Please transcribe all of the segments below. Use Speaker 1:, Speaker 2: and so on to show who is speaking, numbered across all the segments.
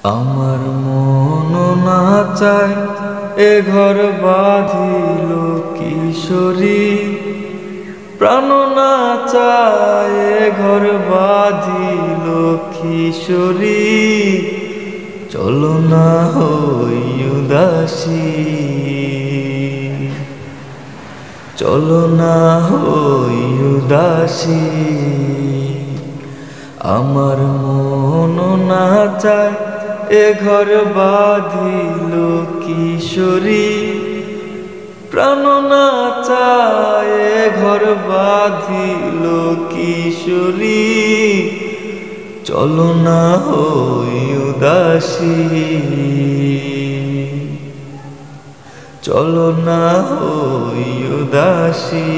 Speaker 1: আমার মন না চায় এ ঘর বাঁধিল কিশোরী, প্রাণ না চায় এ ঘর বাঁধিল কিশোরী। চলো না হই উদাসী, চলো না হই উদাসী। আমার মন না চায় এ ঘর বাঁধিল কিশোরী, প্রাণ না চায় এ ঘর বাঁধিল কিশোরী। চলো না হই উদাসী, চলো না হই উদাসী।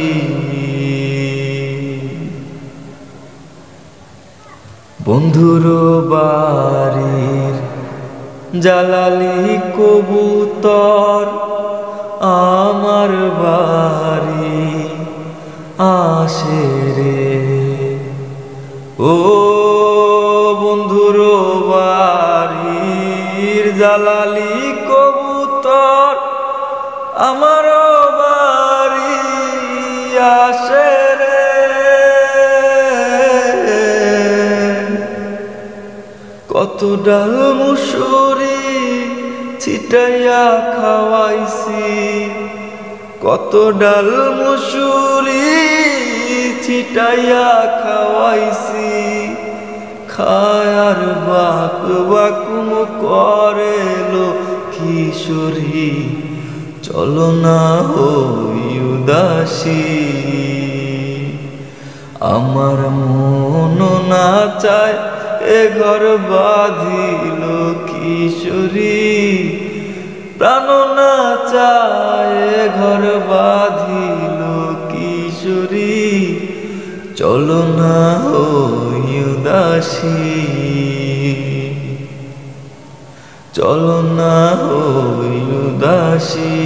Speaker 1: বন্ধুর বাড়ির জালালি কবুতর আমার বাড়ি আসে রে। ও বন্ধুর বাড়ির জালালি কবুতর আমার বাড়ি আসে রে। কত ডাল মুসুরি ছিটাইয়া খাওয়াইছি, কত ডাল মুসুরি ছিটাইয়া খাওয়াইছি। খায়ার বাক বাকুম করেলো কিশোরী। চলো না হই উদাসী, আমার মন না চায় এ ঘর বাঁধিল কিশোরী, প্রাণ না চায় এ ঘর বাঁধিল কিশোরী। চলো না হই উদাসী, চলো না হই উদাসী।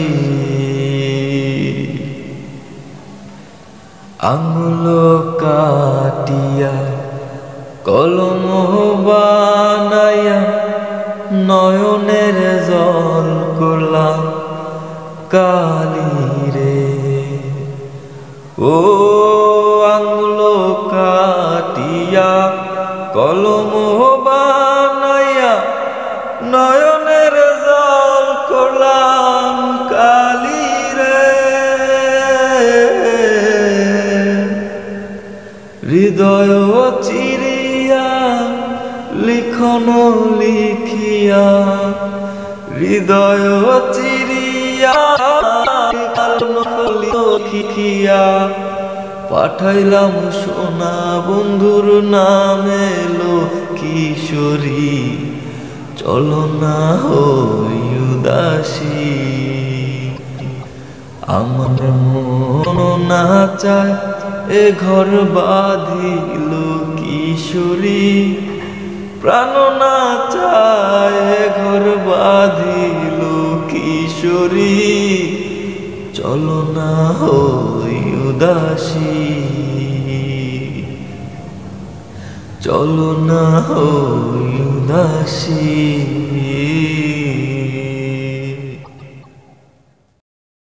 Speaker 1: আঙুল কাটিয়া কলম বানাইয়া নয়নের জল করলাম কালি রে। ও আঙুল কাটিয়া কলম বানাইয়া নয়নের জল করলাম কালি রে। হৃদয় চিরিয়া লিখন লিখিয়া, হৃদয় চিরিয়া লিখিয়া পাঠাইলাম সোনা বন্ধুর নামে লো কিশোরী। চলো না হই উদাসী, আমার মন না চায় এ ঘর বাঁধিল কিশোরী, প্রাণ না চায় এ ঘর বাঁধিল কিশোরী। চলো না হই উদাসী, চলো না হই উদাসী।